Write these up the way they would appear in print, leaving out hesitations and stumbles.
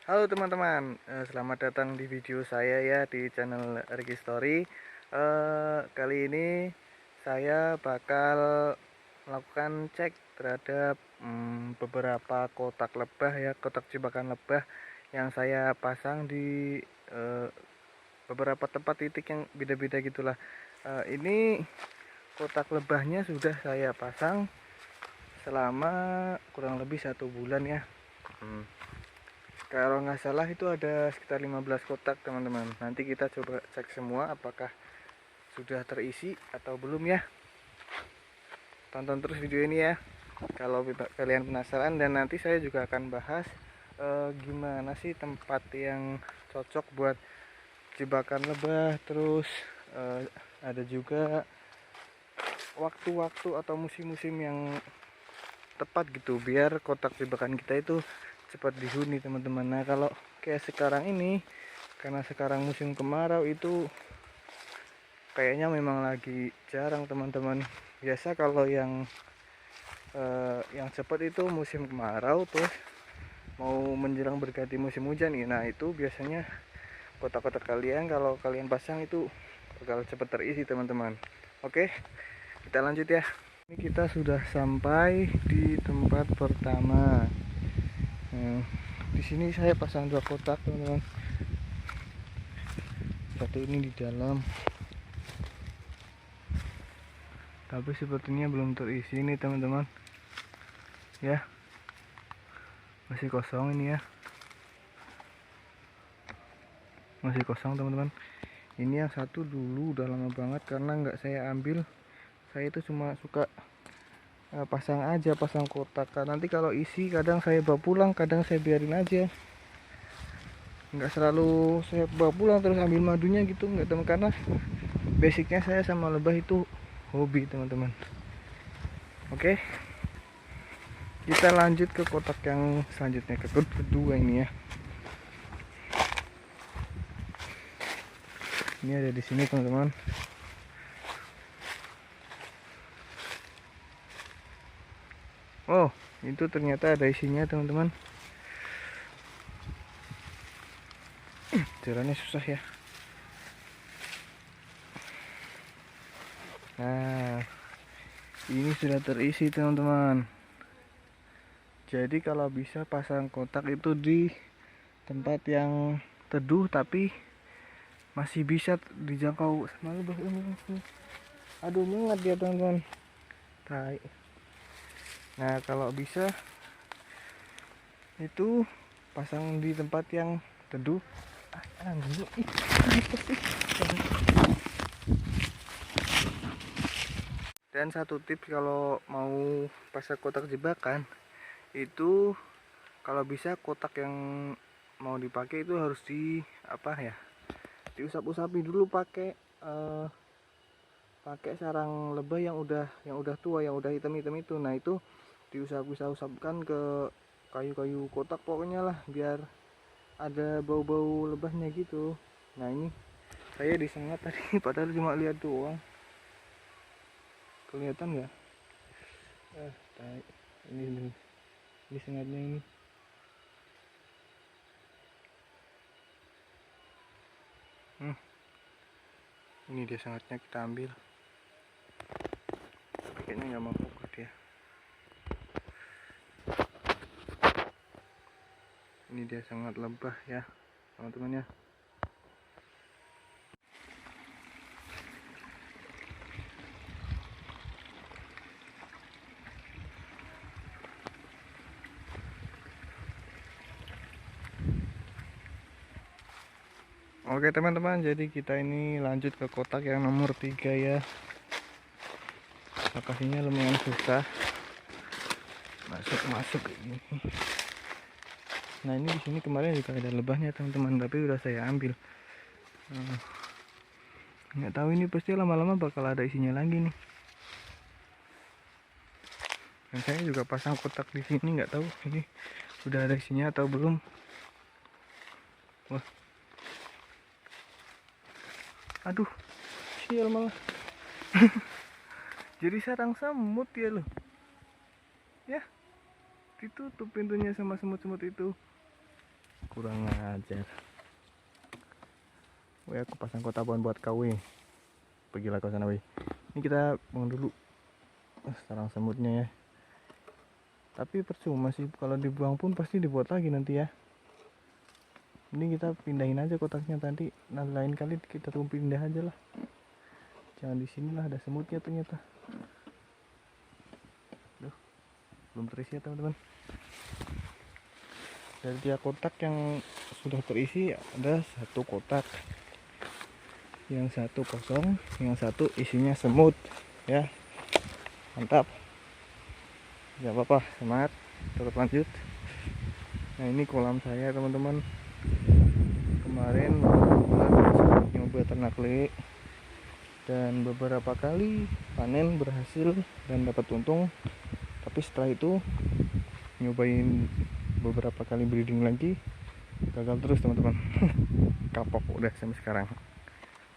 Halo teman-teman, selamat datang di video saya ya di channel Ricky Story. Kali ini saya bakal melakukan cek terhadap beberapa kotak lebah ya, kotak jebakan lebah yang saya pasang di eh, beberapa tempat titik yang beda-beda gitulah. Ini kotak lebahnya sudah saya pasang selama kurang lebih 1 bulan ya. Hmm. Kalau nggak salah itu ada sekitar 15 kotak teman-teman. Nanti kita coba cek semua apakah sudah terisi atau belum ya. Tonton terus video ini ya kalau kalian penasaran, dan nanti saya juga akan bahas gimana sih tempat yang cocok buat jebakan lebah. Terus ada juga waktu-waktu atau musim-musim yang tepat gitu biar kotak jebakan kita itu cepat dihuni teman-teman. Nah kalau kayak sekarang ini, karena sekarang musim kemarau, itu kayaknya memang lagi jarang teman-teman. Biasa kalau yang cepat itu musim kemarau, terus mau menjelang berganti musim hujan nih. Nah itu biasanya kotak-kotak kalian kalau kalian pasang itu bakal cepat terisi teman-teman. Oke, kita lanjut ya. Ini kita sudah sampai di tempat pertama. Nah, di sini saya pasang 2 kotak teman-teman. Satu ini di dalam, tapi sepertinya belum terisi nih teman-teman. Ya, masih kosong ini ya. Masih kosong teman-teman. Ini yang satu dulu udah lama banget karena nggak saya ambil. Saya itu cuma suka pasang aja, pasang kotak. Nanti kalau isi kadang saya bawa pulang, kadang saya biarin aja. Nggak selalu saya bawa pulang terus ambil madunya gitu, nggak teman, karena basicnya saya sama lebah itu hobi teman-teman. Oke, kita lanjut ke kotak yang selanjutnya, ke kedua ini ya. Ini ada di sini teman-teman. Oh, itu ternyata ada isinya teman-teman. Jalannya susah ya. Nah, ini sudah terisi teman-teman. Jadi kalau bisa pasang kotak itu di tempat yang teduh tapi masih bisa dijangkau sama lebah. Aduh, mengat dia teman-teman. Nah kalau bisa itu pasang di tempat yang teduh. Dan satu tips kalau mau pasang kotak jebakan itu, kalau bisa kotak yang mau dipakai itu harus diusap-usapi dulu pakai sarang lebah yang udah tua, yang udah hitam-hitam itu. Nah itu diusap-usapkan ke kayu-kayu kotak pokoknya lah, biar ada bau-bau lebahnya gitu. Nah ini saya disengat tadi padahal cuma lihat doang. Kelihatan nggak? Ini sengatnya ini. Ini dia sengatnya, kita ambil. Tapi kayaknya nggak mampu dia. Ini dia sengat lebah ya teman-teman ya. Oke teman-teman, jadi kita ini lanjut ke kotak yang nomor 3 ya. Lokasinya lumayan susah masuk ini. Nah ini di sini kemarin juga ada lebahnya teman-teman, tapi udah saya ambil. Nggak tahu ini pasti lama-lama bakal ada isinya lagi nih. Dan saya juga pasang kotak di sini, nggak tahu ini udah ada isinya atau belum. Wah, aduh, sial malah. Jadi sarang semut ya loh. Ya, ditutup pintunya sama semut-semut itu. kurang ajar. Woi, aku pasang kotak pohon buat kau. Pergilah kau sana, woi. Ini kita buang dulu sarang semutnya ya. Tapi percuma sih, kalau dibuang pun pasti dibuat lagi nanti ya. Ini kita pindahin aja kotaknya tadi. Nah, lain kali kita tunggu pindah aja lah. Jangan di sini lah, ada semutnya ternyata. Duh, belum terisi ya teman-teman. Dari tiap kotak yang sudah terisi ada satu kotak. Yang satu kosong, yang satu isinya semut ya. Mantap. Gak apa-apa, semangat, tetap lanjut. Nah, ini kolam saya teman-teman. Kemarin nyoba ternak lele dan beberapa kali panen berhasil dan dapat untung. Tapi setelah itu nyobain beberapa kali breeding lagi, gagal terus teman-teman. Kapok udah sampai sekarang.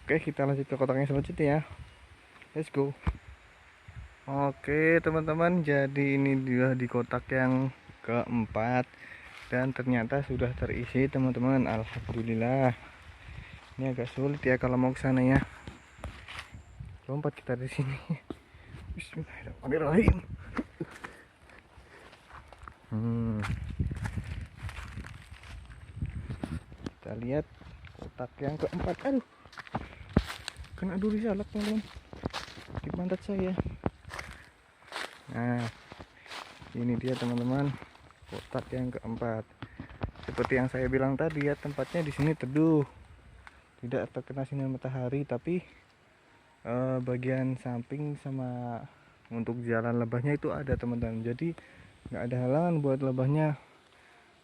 Oke, kita lanjut ke kotaknya selanjutnya ya. Let's go. Oke teman-teman, jadi ini dia di kotak yang keempat dan ternyata sudah terisi teman-teman. Alhamdulillah. Ini agak sulit ya kalau mau ke sana ya. Lompat kita di sini. Bismillahirrahmanirrahim. Kita lihat kotak yang keempat. Aduh, kena duri salak teman-teman di pantat saya. Nah, ini dia teman-teman, kotak yang keempat. Seperti yang saya bilang tadi ya, tempatnya di sini teduh, tidak terkena sinar matahari, tapi bagian samping sama untuk jalan lebahnya itu ada teman-teman. Jadi nggak ada halangan buat lebahnya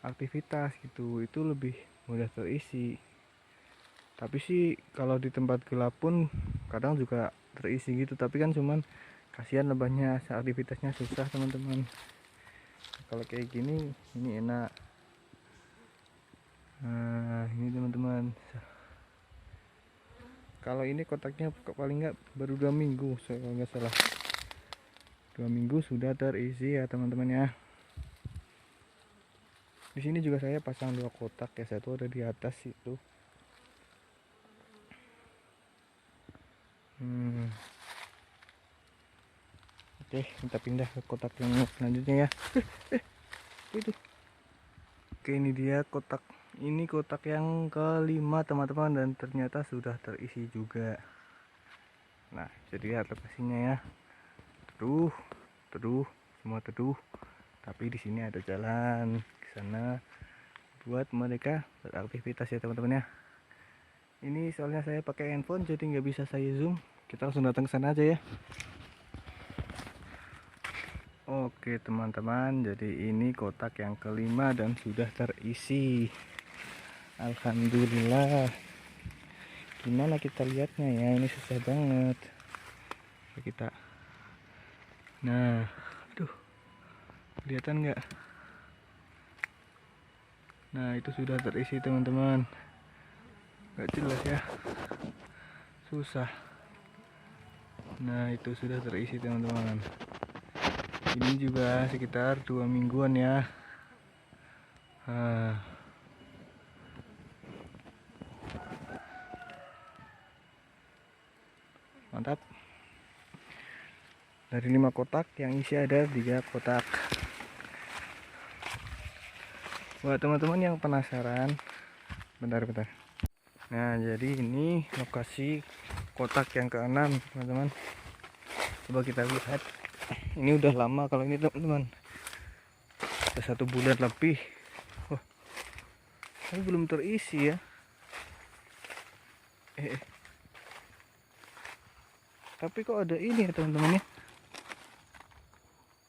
aktivitas gitu, itu lebih mudah terisi. Tapi sih kalau di tempat gelap pun kadang juga terisi gitu, tapi kan cuman kasihan lebahnya, aktivitasnya susah teman-teman. Kalau kayak gini ini enak. Nah, ini teman-teman, kalau ini kotaknya paling nggak baru 2 minggu kalau nggak salah, 2 minggu sudah terisi ya teman-teman ya. Di sini juga saya pasang 2 kotak ya, satu ada di atas itu. Oke, kita pindah ke kotak yang selanjutnya ya. Itu. Oke, ini dia kotak. Ini kotak yang kelima teman-teman, dan ternyata sudah terisi juga. Nah, jadi lihat lokasinya ya. Teduh, semua teduh. Tapi di sini ada jalan ke sana buat mereka beraktivitas ya teman-teman ya. Ini soalnya saya pakai handphone jadi nggak bisa saya zoom. Kita langsung datang ke sana aja ya. Oke teman-teman, jadi ini kotak yang kelima dan sudah terisi. Alhamdulillah. Gimana kita lihatnya ya, ini susah banget kita. Nah, aduh, kelihatan nggak? Nah, itu sudah terisi teman-teman. Nggak jelas ya, susah. Nah, itu sudah terisi teman-teman. Ini juga sekitar 2 mingguan ya. Mantap. Dari 5 kotak yang isi ada 3 kotak. Buat teman-teman yang penasaran, bentar. Nah, jadi ini lokasi kotak yang ke-6 teman-teman. Coba kita lihat. Ini udah lama kalau ini teman-teman. Sudah 1 bulan lebih. Wah, tapi belum terisi ya. Tapi kok ada ini ya teman-teman ya.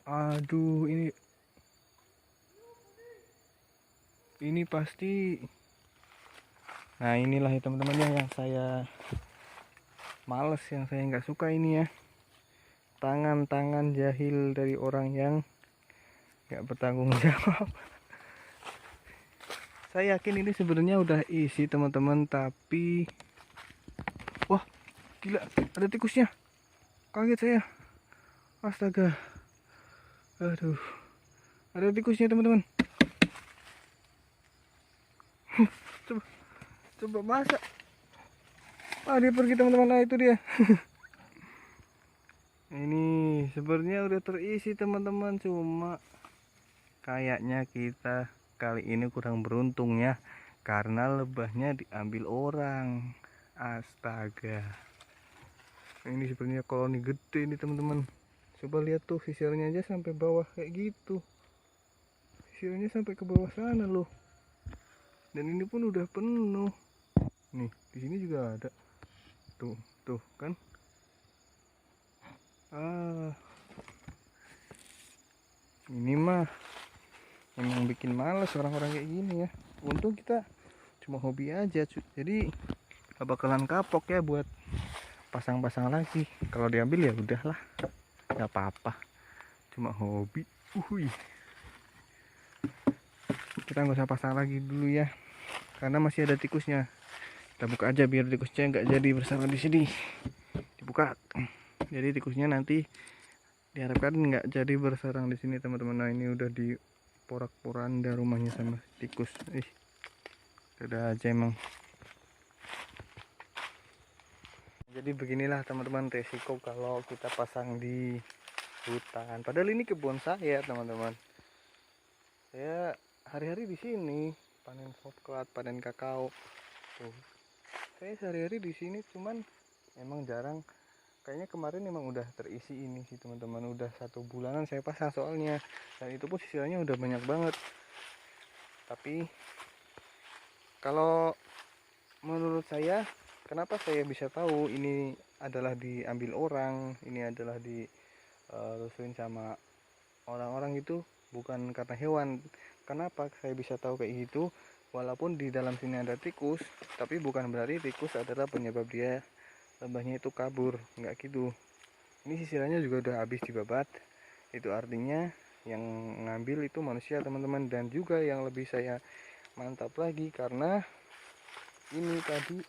Aduh, ini pasti. Nah, inilah ya teman-teman yang saya males, yang saya nggak suka ini ya. Tangan-tangan jahil dari orang yang nggak bertanggung jawab. Saya yakin ini sebenarnya udah isi teman-teman, tapi wah, gila, ada tikusnya. Kaget saya. Astaga. Aduh. Ada tikusnya teman-teman. Coba, coba masak. Dia pergi teman-teman. Nah itu dia. Ini sebenarnya udah terisi teman-teman, cuma kayaknya kita kali ini kurang beruntung ya, karena lebahnya diambil orang. Astaga, ini sebenarnya koloni gede ini teman-teman. Coba lihat tuh, sisirnya aja sampai bawah kayak gitu, sisirnya sampai ke bawah sana loh. Dan ini pun udah penuh nih, di sini juga ada tuh kan. Ini mah emang bikin males orang-orang kayak gini ya. Untung kita cuma hobi aja, jadi gak bakalan kapok ya buat pasang-pasang lagi. Kalau diambil ya udahlah, gak apa-apa, cuma hobi. Kita nggak usah pasang lagi dulu ya, karena masih ada tikusnya. Kita buka aja biar tikusnya nggak jadi bersarang di sini. Dibuka, jadi tikusnya nanti diharapkan nggak jadi bersarang di sini teman-teman. Nah ini udah di porak-poranda rumahnya sama tikus. Udah aja emang. Jadi beginilah teman-teman resiko kalau kita pasang di hutan. Padahal ini kebun saya teman-teman. Saya hari-hari di sini panen coklat, panen kakao. Tuh. Saya sehari-hari di sini, cuman emang jarang. Kayaknya kemarin emang udah terisi ini sih teman-teman. Udah 1 bulanan saya pasang soalnya. Dan itu pun sisanya udah banyak banget. Tapi kalau menurut saya, kenapa saya bisa tahu ini adalah diambil orang, ini adalah dirusuhin sama orang-orang itu, bukan karena hewan. Kenapa saya bisa tahu kayak gitu? Walaupun di dalam sini ada tikus, tapi bukan berarti tikus adalah penyebab dia lebahnya itu kabur, nggak gitu. Ini sisirannya juga udah habis dibabat. Itu artinya yang ngambil itu manusia teman-teman. Dan juga yang lebih saya mantap lagi, karena ini tadi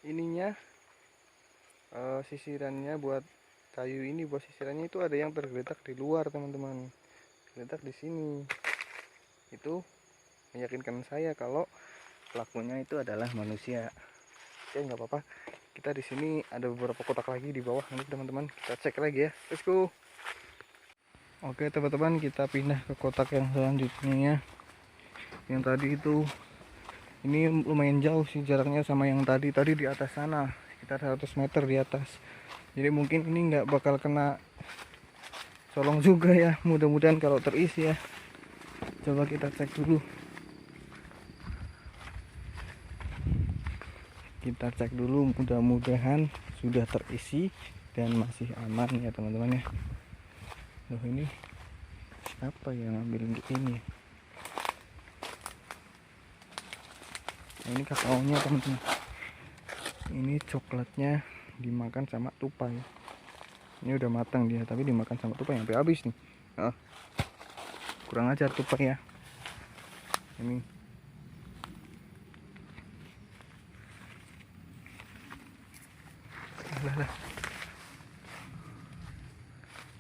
ininya sisirannya buat kayu ini, buat sisirannya itu ada yang tergeletak di luar teman-teman, tergeletak di sini. Itu meyakinkan saya kalau pelakunya itu adalah manusia. Oke, nggak apa-apa, kita di sini ada beberapa kotak lagi di bawah nanti teman-teman, kita cek lagi ya. Let's go. Oke teman-teman, kita pindah ke kotak yang selanjutnya ya. Yang tadi itu, ini lumayan jauh sih jaraknya sama yang tadi di atas sana, sekitar 100 meter di atas. Jadi mungkin ini nggak bakal kena colong juga ya, mudah-mudahan kalau terisi ya. Coba kita cek dulu. Kita cek dulu, mudah-mudahan sudah terisi dan masih aman ya teman-teman ya. Loh, ini siapa yang ngambil ini? Nah, ini kakaonya teman-teman. Ini coklatnya dimakan sama tupai. Ini udah matang dia, tapi dimakan sama tupai sampai habis nih. Kurang ajar tupai ya. Ini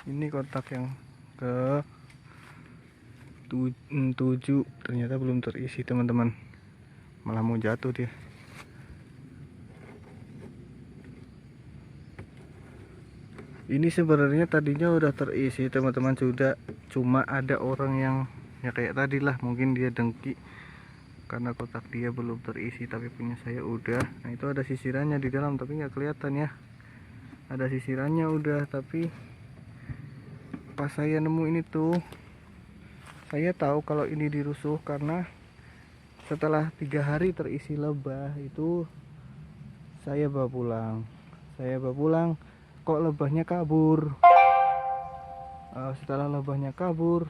ini kotak yang ke 7 ternyata belum terisi teman-teman, malah mau jatuh dia. Ini sebenarnya tadinya udah terisi teman-teman, sudah, cuma ada orang yang ya kayak tadi lah, mungkin dia dengki karena kotak dia belum terisi tapi punya saya udah. Nah itu ada sisirannya di dalam tapi nggak kelihatan ya, ada sisirannya udah. Tapi pas saya nemu ini tuh, saya tahu kalau ini dirusuh karena setelah 3 hari terisi lebah itu saya bawa pulang, kok lebahnya kabur. Setelah lebahnya kabur,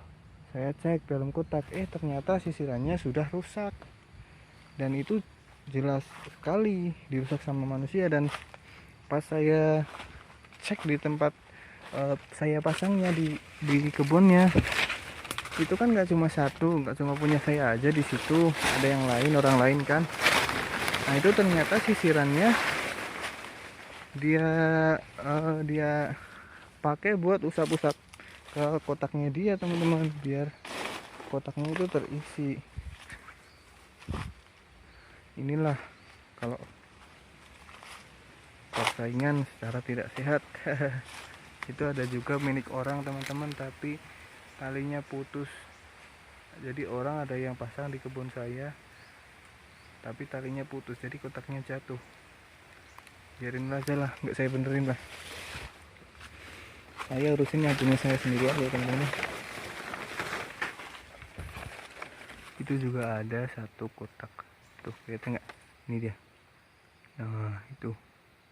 saya cek dalam kotak, ternyata sisirannya sudah rusak. Dan itu jelas sekali dirusak sama manusia. Dan pas saya cek di tempat saya pasangnya di kebunnya, itu kan nggak cuma satu, nggak cuma punya saya aja di situ, ada yang lain, orang lain kan. Nah itu ternyata sisirannya dia pakai buat usap-usap ke kotaknya dia teman-teman, biar kotaknya itu terisi. Inilah kalau persaingan secara tidak sehat. Itu ada juga milik orang teman-teman, tapi talinya putus. Jadi orang ada yang pasang di kebun saya, tapi talinya putus, jadi kotaknya jatuh. Biarin aja lah, nggak saya benerin lah. Saya urusin yang punya saya sendiri aja teman-teman. Itu juga ada satu kotak, tuh kelihatan nggak? Ini dia. Nah itu,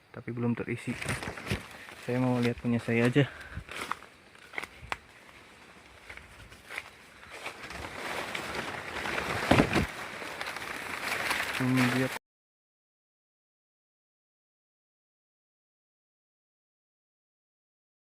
tapi belum terisi. Saya mau lihat punya saya aja. Ini dia.